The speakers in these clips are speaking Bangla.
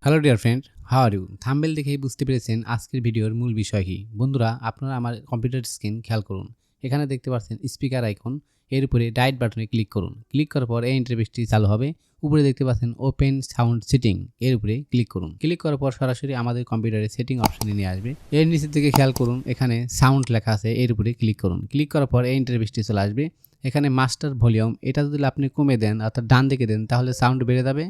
Hello dear friend, how are you? Thumbnail দেখেই বুঝতে পেরেছেন আজকের ভিডিওর মূল বিষয় কি। বন্ধুরা, আপনারা আমার কম্পিউটার স্ক্রিন খেয়াল করুন। এখানে দেখতে পাচ্ছেন স্পিকার আইকন, এর উপরে রাইট বাটনে ক্লিক করুন। ক্লিক করার পর এই ইন্টারফেসটি চালু হবে। উপরে দেখতে পাচ্ছেন ওপেন সাউন্ড সেটিং, এর উপরে ক্লিক করুন। ক্লিক করার পর সরাসরি আমাদের কম্পিউটারের সেটিং অপশনে নিয়ে আসবে। এর নিচের দিকে খেয়াল করুন, এখানে সাউন্ড লেখা আছে, এর উপরে ক্লিক করুন। ক্লিক করার পর এই ইন্টারফেসটি চলে আসবে। এখানে মাস্টার ভলিউম, এটা যদি আপনি কমে দেন অর্থাৎ ডান দিকে দেন তাহলে সাউন্ড বেড়ে যাবে,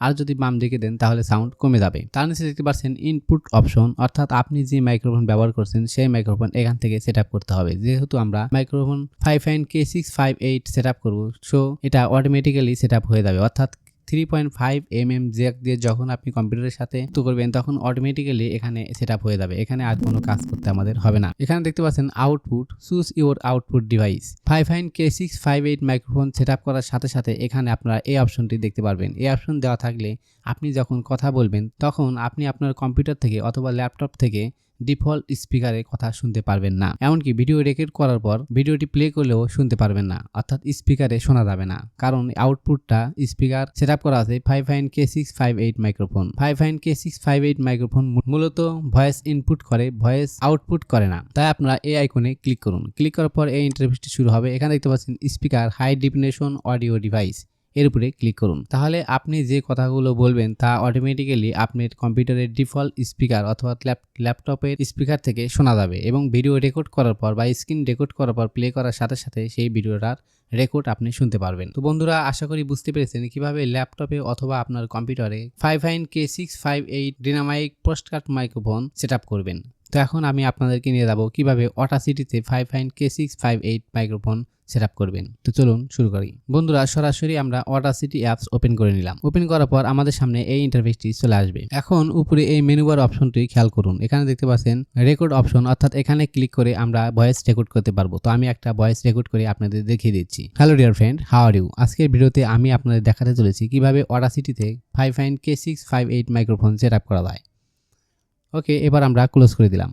আর যদি বাম দিকে দেন তাহলে সাউন্ড কমে যাবে। তার নিচে দেখতে পাচ্ছেন ইনপুট অপশন, অর্থাৎ আপনি যে মাইক্রোফোন ব্যবহার করছেন সেই মাইক্রোফোন এখান থেকে সেট আপ করতে হবে। যেহেতু আমরা microphone Fifine K658 set up করবো, সো এটা অটোমেটিক্যালি সেট আপ হয়ে যাবে। অর্থাৎ 3.5 mm জ্যাক দিয়ে যখন আপনি কম্পিউটারের সাথে যুক্ত করবেন তখন অটোমেটিক্যালি এখানে সেট আপ হয়ে যাবে। এখানে আর কোনো কাজ করতে আমাদের হবে না। এখানে দেখতে পাচ্ছেন output, choose your output device. Fifine K658 microphone set up করার সাথে সাথে এখানে আপনারা এই অপশনটি দেখতে পারবেন। এই অপশন দেওয়া থাকলে আপনি যখন কথা বলবেন তখন আপনি আপনার কম্পিউটার থেকে অথবা ল্যাপটপ থেকে ডিফল্ট স্পিকারে কথা শুনতে পারবেন না। এমনকি ভিডিও রেকর্ড করার পর ভিডিওটি প্লে করলেও শুনতে পারবেন না, অর্থাৎ স্পিকারে শোনা যাবে না, কারণ আউটপুটটা স্পিকার সেট আপ করা আছে Fifine K658 microphone. Fifine K658 microphone মূলত ভয়েস ইনপুট করে, ভয়েস আউটপুট করে না। তাই আপনারা এই আইকনে ক্লিক করুন। ক্লিক করার পর এই ইন্টারফেসটি শুরু হবে। এখানে দেখতে পাচ্ছেন speaker high definition audio device, এর উপরে ক্লিক করুন। তাহলে আপনি যে কথাগুলো বলবেন তা অটোমেটিক্যালি আপনার কম্পিউটারের ডিফল্ট স্পিকার অথবা ল্যাপটপের স্পিকার থেকে শোনা যাবে এবং ভিডিও রেকর্ড করার পর বা স্ক্রিন রেকর্ড করার পর প্লে করার সাথে সাথে সেই ভিডিওটার রেকর্ড আপনি শুনতে পারবেন। তো বন্ধুরা, আশা করি বুঝতে পেরেছেন কিভাবে ল্যাপটপে অথবা আপনার কম্পিউটারে Fifine K658 ডিনামাইক postcard microphone set up করবেন। তো এখন আমি আপনাদেরকে নিয়ে যাব কিভাবে অডাসিটিতে Fifine K658 microphone set up করবেন। তো চলুন শুরু করি। বন্ধুরা, সরাসরি আমরা অডাসিটি অ্যাপস ওপেন করে নিলাম। ওপেন করার পর আমাদের সামনে এই ইন্টারফেসটি চলে আসবে। এখন উপরে এই মেনু বার অপশনটি খেয়াল করুন। এখানে দেখতে পাচ্ছেন রেকর্ড অপশন, অর্থাৎ এখানে ক্লিক করে আমরা ভয়েস রেকর্ড করতে পারবো। তো আমি একটা ভয়েস রেকর্ড করে আপনাদের দেখিয়ে দিচ্ছি। Hello dear friend, how are you? আজকের ভিডিওতে আমি আপনাদের দেখাতে চলেছি কিভাবে অডাসিটিতে Fifine K658 microphone set up করা যায়। ওকে, এবার আমরা ক্লোজ করে দিলাম,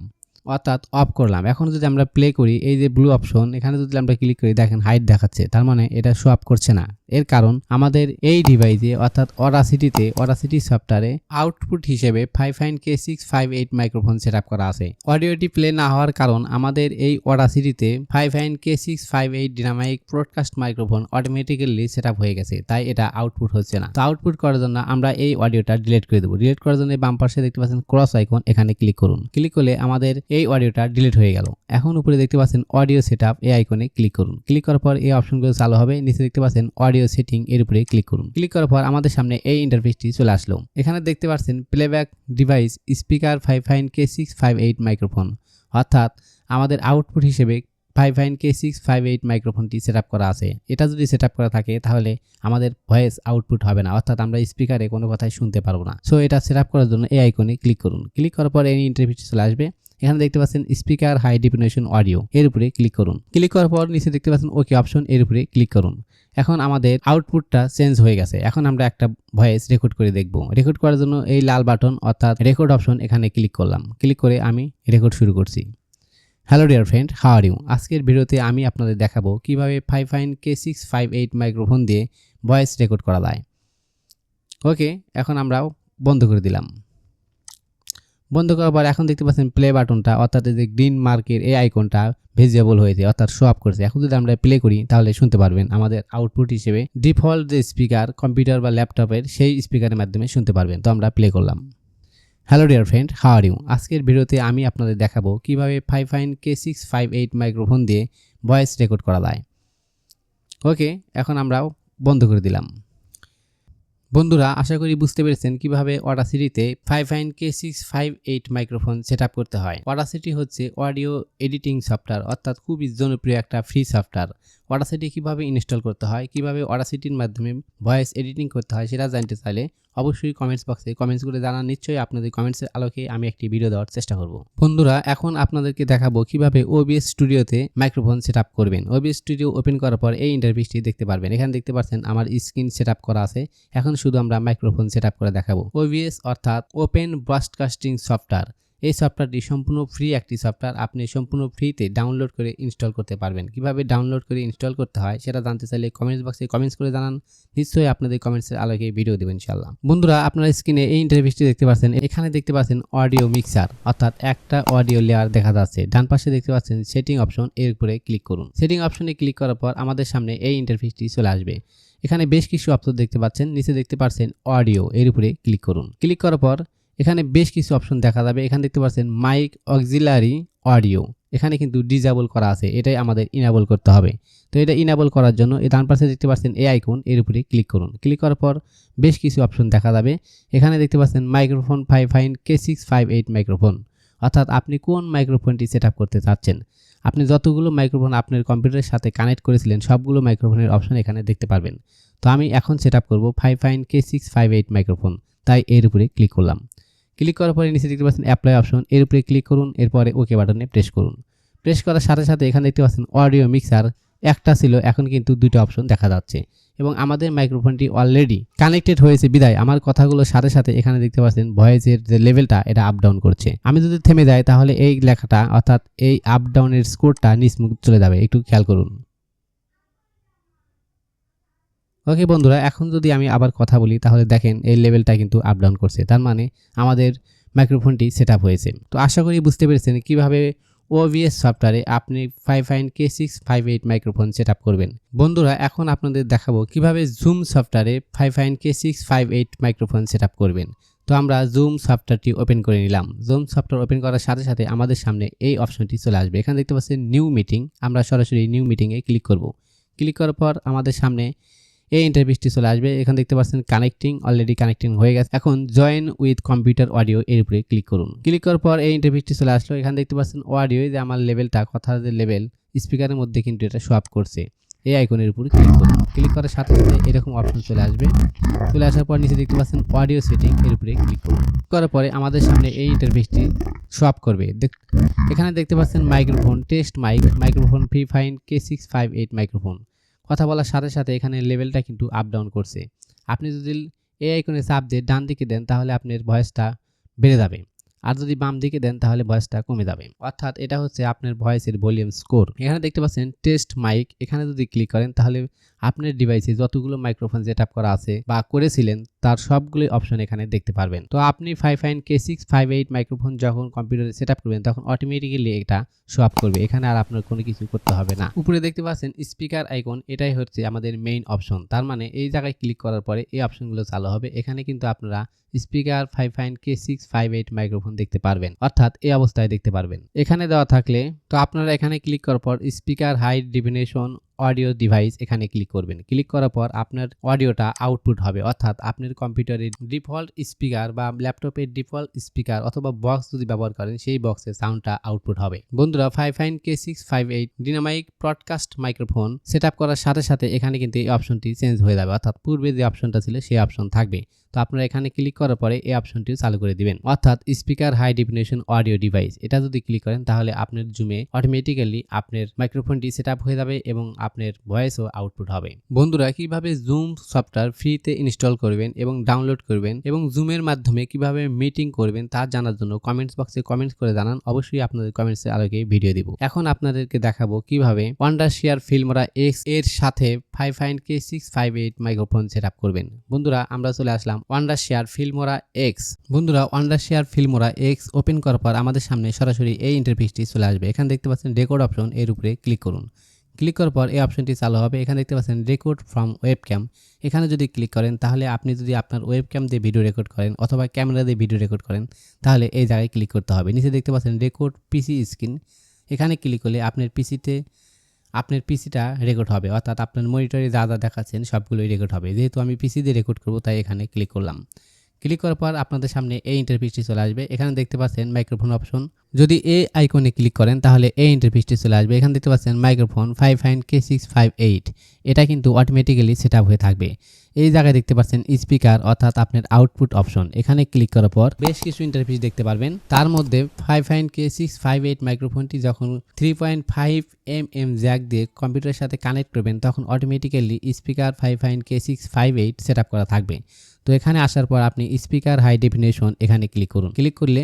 অর্থাৎ অফ করলাম। এখন যদি আমরা প্লে করি, এই যে ব্লু অপশন, এখানে যদি আমরা ক্লিক করি দেখেন হাইড দেখাচ্ছে, তার মানে এটা শো আপ করছে না। এর কারণ আমাদের এই ডিভাইসে অর্থাৎ অডাসিটি সফটওয়্যারে আউটপুট হিসেবে Fifine K658 microphone set up করা আছে। অডিওটি প্লে না হওয়ার কারণ আমাদের এই অডাসিটিতে Fifine K658 ডিনামাইক broadcast microphone automatically set up হয়ে গেছে, তাই এটা আউটপুট হচ্ছে না। তো আউটপুট করার জন্য আমরা এই অডিওটা ডিলিট করে দেবো। ডিলিট করার জন্য বাম পাশে দেখতে পাচ্ছেন ক্রস আইকন, এখানে ক্লিক করুন। ক্লিক করলে আমাদের এই অডিওটা ডিলিট হয়ে গেল। এখন উপরে দেখতে পাচ্ছেন অডিও সেটআপ, এই আইকনে ক্লিক করুন। ক্লিক করার পর এই অপশনগুলো চালু হবে। নিচে দেখতে পাচ্ছেন অডিও সেটিং, এর উপরে ক্লিক করুন। ক্লিক করার পর আমাদের সামনে এই ইন্টারফেসটি চলে আসলো। এখানে দেখতে পাচ্ছেন playback device speaker Fifine K658 microphone, অর্থাৎ আমাদের আউটপুট হিসেবে Fifine K658 মাইক্রোফোনটি সেট আপ করা আছে। এটা যদি সেট আপ করা থাকে তাহলে আমাদের ভয়েস আউটপুট হবে না, অর্থাৎ আমরা স্পিকারে কোনো কথাই শুনতে পারবো না। সো এটা সেট আপ করার জন্য এই আইকনে ক্লিক করুন। ক্লিক করার পর এই ইন্টারফেসটি চলে আসবে। এখানে দেখতে পাচ্ছেন স্পিকার হাই ডেফিনেশন অডিও, এর উপরে ক্লিক করুন। ক্লিক করার পর নিচে দেখতে পাচ্ছেন ওকে অপশন, এর উপরে ক্লিক করুন। এখন আমাদের আউটপুটটা চেঞ্জ হয়ে গেছে। এখন আমরা একটা ভয়েস রেকর্ড করে দেখব। রেকর্ড করার জন্য এই লাল বাটন অর্থাৎ রেকর্ড অপশন, এখানে ক্লিক করলাম। ক্লিক করে আমি রেকর্ড শুরু করছি। Hello dear friend, how are you? আজকের ভিডিওতে আমি আপনাদের দেখাবো কিভাবে Fifine K658 মাইক্রোফোন দিয়ে ভয়েস রেকর্ড করা যায়। ওকে, এখন আমরা বন্ধ করে দিলাম। বন্ধ করার পর এখন দেখতে পাচ্ছেন প্লে বাটনটা, অর্থাৎ এই যে গ্রিন মার্কের এই আইকনটা ভিজিবল হয়েছে, অর্থাৎ শো আপ করছে। এখন যদি আমরা প্লে করি তাহলে শুনতে পারবেন আমাদের আউটপুট হিসেবে ডিফল্ট যে স্পিকার কম্পিউটার বা ল্যাপটপের সেই স্পিকারের মাধ্যমে শুনতে পারবেন। তো আমরা প্লে করলাম। Hello dear friend, how are you? আজকের ভিডিওতে আমি আপনাদের দেখাবো কিভাবে Fifine K658 মাইক্রোফোন দিয়ে ভয়েস রেকর্ড করা যায়। ওকে, এখন আমরা বন্ধ করে দিলাম। বন্ধুরা, আশা করি বুঝতে পেরেছেন কিভাবে অডাসিটিতে Fifine K658 microphone set up করতে হয়। অডাসিটি হচ্ছে অডিও এডিটিং সফটওয়্যার, অর্থাৎ খুবই জনপ্রিয় একটা ফ্রি সফটওয়্যার। অডাসিটি কিভাবে ইনস্টল করতে হয়, কিভাবে অডাসিটির মাধ্যমে ভয়েস এডিটিং করতে হয় সেটা জানতে চাইলে অবশ্যই কমেন্টস বক্সে কমেন্টস করে জানান। নিশ্চয়ই আপনাদের কমেন্টসের আলোকে আমি একটি ভিডিও দেওয়ার চেষ্টা করব। বন্ধুরা, এখন আপনাদেরকে দেখাবো কিভাবে OBS স্টুডিওতে মাইক্রোফোন সেট আপ করবেন। OBS স্টুডিও ওপেন করার পর এই ইন্টারফেসটি দেখতে পারবেন। এখানে দেখতে পাচ্ছেন আমার স্ক্রিন সেট আপ করা আছে। এখন শুধু আমরা মাইক্রোফোন সেট আপ করে দেখাবো। OBS অর্থাৎ ওপেন ব্রডকাস্টিং সফটওয়্যার, এই সফটওয়্যারটি সম্পূর্ণ ফ্রি একটি সফটওয়্যার, আপনি সম্পূর্ণ ফ্রিতে ডাউনলোড করে ইনস্টল করতে পারবেন। কিভাবে ডাউনলোড করে ইনস্টল করতে হয় সেটা জানতে চাইলে কমেন্টস বক্সে কমেন্টস করে জানান, নিশ্চয়ই আপনাদের কমেন্টসের আলোকে ভিডিও দেবেন ইনশাআল্লাহ। বন্ধুরা আপনারা স্ক্রিনে এই ইন্টারফেসটি দেখতে পাচ্ছেন, এখানে দেখতে পাচ্ছেন অডিও মিক্সার, অর্থাৎ একটা অডিও লেয়ার দেখা যাচ্ছে। ডান পাশে দেখতে পাচ্ছেন সেটিং অপশন, এর উপরে ক্লিক করুন। সেটিং অপশনে ক্লিক করার পর আমাদের সামনে এই ইন্টারফেসটি চলে আসবে। এখানে বেশ কিছু অপশন দেখতে পাচ্ছেন, নিচে দেখতে পাচ্ছেন অডিও, এর উপরে ক্লিক করুন। ক্লিক করার পর এখানে বেশ কিছু অপশন দেখা যাবে। এখানে দেখতে পাচ্ছেন মাইক অক্সিলারি অডিও, এখানে কিন্তু ডিজেবল করা আছে, এটাই আমাদের ইনেবল করতে হবে। তো এটা ইনেবল করার জন্য এই ডান পাশে দেখতে পাচ্ছেন এই আইকন, এর উপরে ক্লিক করুন। ক্লিক করার পর বেশ কিছু অপশন দেখা যাবে। এখানে দেখতে পাচ্ছেন মাইক্রোফোন Fifine K658 মাইক্রোফোন, অর্থাৎ আপনি কোন মাইক্রোফোনটি সেট আপ করতে চাচ্ছেন। আপনি যতগুলো মাইক্রোফোন আপনার কম্পিউটারের সাথে কানেক্ট করেছিলেন সবগুলো মাইক্রোফোনের অপশন এখানে দেখতে পারবেন। তো আমি এখন সেট আপ করবো Fifine K658 মাইক্রোফোন, তাই এর উপরে ক্লিক করলাম। ক্লিক করার পরে নিচে দেখতে পাচ্ছেন অ্যাপ্লাই অপশন, এর উপরে ক্লিক করুন। এরপরে ওকে বাটনে প্রেস করুন। প্রেস করার সাথে সাথে এখানে দেখতে পাচ্ছেন অডিও মিক্সার, একটা ছিল, এখন কিন্তু দুইটা অপশন দেখা যাচ্ছে এবং আমাদের মাইক্রোফোনটি অলরেডি কানেক্টেড হয়েছে বিদায় আমার কথাগুলোর সাথে সাথে এখানে দেখতে পাচ্ছেন ভয়েসের যে লেভেলটা এটা আপ ডাউন করছে। আমি যদি থেমে যাই তাহলে এই লেখাটা অর্থাৎ এই আপ ডাউনের স্কোরটা নিচমুখ চলে যাবে, একটু খেয়াল করুন। ওকে বন্ধুরা, এখন যদি আমি আবার কথা বলি তাহলে দেখেন এই লেভেলটা কিন্তু আপ ডাউন করছে, তার মানে আমাদের মাইক্রোফোনটি সেট আপ হয়েছে। তো আশা করি বুঝতে পেরেছেন কিভাবে OBS সফটওয়্যারে আপনি Fifine K658 microphone set up করবেন। বন্ধুরা এখন আপনাদের দেখাবো কিভাবে জুম সফটওয়্যারে Fifine K658 microphone set up করবেন। তো আমরা জুম সফটওয়্যারটি ওপেন করে নিলাম। জুম সফটওয়্যার ওপেন করার সাথে সাথে আমাদের সামনে এই অপশনটি চলে আসবে। এখানে দেখতে পাচ্ছেন নিউ মিটিং, আমরা সরাসরি নিউ মিটিংয়ে ক্লিক করব। ক্লিক করার পর আমাদের সামনে এই ইন্টারফেসটি চলে আসবে। এখানে দেখতে পাচ্ছেন কানেক্টিং, অলরেডি কানেক্টিং হয়ে গেছে। এখন জয়েন উইথ কম্পিউটার অডিও, এর উপরে ক্লিক করুন। ক্লিক করার পর এই ইন্টারফেসটি চলে আসলো। এখানে দেখতে পাচ্ছেন অডিও, যে আমার লেভেলটা, কথার যে লেভেল স্পিকারের মধ্যে কিন্তু এটা শো আপ করছে। এই আইকনের উপরে ক্লিক করুন। ক্লিক করার সাথে সাথে এরকম অপশন চলে আসবে। চলে আসার পর নিচে দেখতে পাচ্ছেন অডিও সেটিং, এর উপরে ক্লিক করুন। করার পরে আমাদের সামনে এই ইন্টারফেসটি শো আপ করবে। এখানে দেখতে পাচ্ছেন microphone test microphone Fifine K658 microphone. কথা বলার সাথে সাথে এখানে লেভেলটা কিন্তু আপ ডাউন করছে। আপনি যদি এই আইকনে চাপ দিয়ে ডান দিকে দেন তাহলে আপনার ভয়েসটা বেড়ে যাবে, আর যদি বাম দিকে দেন তাহলে ভয়েসটা কমে যাবে, অর্থাৎ এটা হচ্ছে আপনার ভয়েসের ভলিউম স্কোর। এখানে দেখতে পাচ্ছেন টেস্ট মাইক, এখানে যদি ক্লিক করেন তাহলে আপনার ডিভাইসে যতগুলো মাইক্রোফোন সেট আপ করা আছে বা করেছিলেন তার সবগুলো অপশন এখানে দেখতে পারবেন। তো আপনি Fifine K658 মাইক্রোফোন যখন কম্পিউটারে সেট আপ করবেন তখন অটোমেটিক্যালি এটা শো আপ করবে, এখানে আর আপনার কোনো কিছু করতে হবে না। উপরে দেখতে পাচ্ছেন স্পিকার আইকন, এটাই হচ্ছে আমাদের মেইন অপশন। তার মানে এই জায়গায় ক্লিক করার পরে এই অপশনগুলো চালু হবে। এখানে কিন্তু আপনারা স্পিকার Fifine K658 মাইক্রোফোন দেখতে পারবেন, অর্থাৎ এই অবস্থায় দেখতে পারবেন। এখানে দেওয়া থাকলে তো আপনারা এখানে ক্লিক করার পর speaker high definition audio device এখানে ক্লিক করবেন। ক্লিক করার পর আপনার অডিওটা আউটপুট হবে, অর্থাৎ আপনার কম্পিউটারের ডিফল্ট স্পিকার বা ল্যাপটপের ডিফল্ট স্পিকার অথবা বক্স যদি ব্যবহার করেন সেই বক্সের সাউন্ডটা আউটপুট হবে। বন্ধুরা Fifine K658 ডিনামাইক broadcast microphone set up করার সাথে সাথে এখানে কিন্তু এই অপশনটি চেঞ্জ হয়ে যাবে, অর্থাৎ পূর্বে যে অপশনটা ছিল সেই অপশন থাকবে। তো আপনারা এখানে ক্লিক করার পরে এই অপশনটিও চালু করে দিবেন, অর্থাৎ speaker high definition audio device. এটা যদি ক্লিক করেন তাহলে আপনার জুমে অটোমেটিক্যালি আপনার মাইক্রোফোনটি সেট আপ হয়ে যাবে এবং আপনার ভয়েসও আউটপুট হবে। বন্ধুরা কিভাবে জুম সফটওয়্যার ফ্রিতে ইনস্টল করবেন এবং ডাউনলোড করবেন এবং জুমের মাধ্যমে কিভাবে মিটিং করবেন তা জানার জন্য কমেন্টস বক্সে কমেন্টস করে জানান, অবশ্যই আপনাদের কমেন্টসের আলোকে ভিডিও দিব। এখন আপনাদেরকে দেখাবো কিভাবে wandershare filmora X এর সাথে Fifine K658 microphone set up করবেন। বন্ধুরা আমরা চলে আসলাম wandershare filmora X। বন্ধুরা wandershare filmora X ওপেন করার পর আমাদের সামনে সরাসরি এই ইন্টারফেসটি চলে আসবে। এখানে দেখতে পাচ্ছেন রেকর্ড অপশন, এর উপরে ক্লিক করুন। ক্লিক করার পর এই অপশনটি চালু হবে। এখানে দেখতে পাচ্ছেন রেকর্ড ফ্রম ওয়েবক্যাম, এখানে যদি ক্লিক করেন তাহলে আপনি যদি আপনার ওয়েবক্যাম দিয়ে ভিডিও রেকর্ড করেন অথবা ক্যামেরা দিয়ে ভিডিও রেকর্ড করেন তাহলে এই জায়গায় ক্লিক করতে হবে। নিচে দেখতে পাচ্ছেন রেকর্ড পিসি স্ক্রিন, এখানে ক্লিক করলে আপনার পিসিটা রেকর্ড হবে, অর্থাৎ আপনার মনিটরে যা যা দেখাচ্ছেন সবগুলোই রেকর্ড হবে। যেহেতু আমি পিসি দিয়ে রেকর্ড করব তাই এখানে ক্লিক করলাম। ক্লিক করার পর আপনাদের সামনে এই ইন্টারফেসটি চলে আসবে। এখানে দেখতে পাচ্ছেন মাইক্রোফোন অপশন, যদি এই আইকনে ক্লিক করেন তাহলে এই ইন্টারফেসটি চলে আসবে। এখানে দেখতে পাচ্ছেন মাইক্রোফোন Fifine K658, এটা কিন্তু অটোমেটিক্যালি সেট আপ হয়ে থাকবে। এই জায়গায় দেখতে পাচ্ছেন স্পিকার অর্থাৎ আপনার আউটপুট অপশন, এখানে ক্লিক করার পর বেশ কিছু ইন্টারফেস দেখতে পারবেন। তার মধ্যে Fifine K658 মাইক্রোফোনটি যখন 3.5 mm জ্যাক দিয়ে কম্পিউটারের সাথে কানেক্ট করবেন তখন automatically speaker Fifine K658 set up করা থাকবে। তো এখানে আসার পর আপনি স্পিকার হাই ডেফিনেশন এখানে ক্লিক করুন। ক্লিক করলে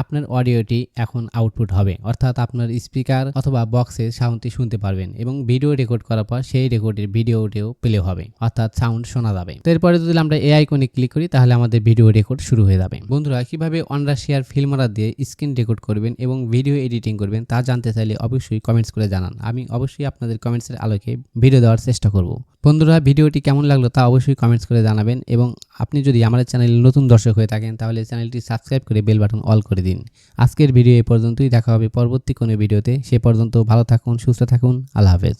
আপনার অডিওটি এখন আউটপুট হবে, অর্থাৎ আপনার স্পিকার অথবা বক্সে সাউন্ডটি শুনতে পারবেন এবং ভিডিও রেকর্ড করার পর সেই রেকর্ডের ভিডিওটিও প্লে হবে, অর্থাৎ সাউন্ড শোনা যাবে। তো এরপরে যদি আমরা এই আইকনে ক্লিক করি তাহলে আমাদের ভিডিও রেকর্ড শুরু হয়ে যাবে। বন্ধুরা, কিভাবে ওয়ান্ডারশেয়ার ফিল্মরা দিয়ে স্ক্রিন রেকর্ড করবেন এবং ভিডিও এডিটিং করবেন তা জানতে চাইলে অবশ্যই কমেন্টস করে জানান। আমি অবশ্যই আপনাদের কমেন্টসের আলোকে ভিডিও দেওয়ার চেষ্টা করব। বন্ধুরা, ভিডিওটি কেমন লাগলো তা অবশ্যই কমেন্টস করে জানাবেন এবং আপনি যদি আমাদের চ্যানেলে নতুন দর্শক হয়ে থাকেন তাহলে চ্যানেলটি সাবস্ক্রাইব করে বেল বাটন অল করে দিন। আজকের ভিডিও এই পর্যন্তই, দেখা হবে পরবর্তী কোনো ভিডিওতে। সে পর্যন্ত ভালো থাকুন, সুস্থ থাকুন, আল্লাহ হাফেজ।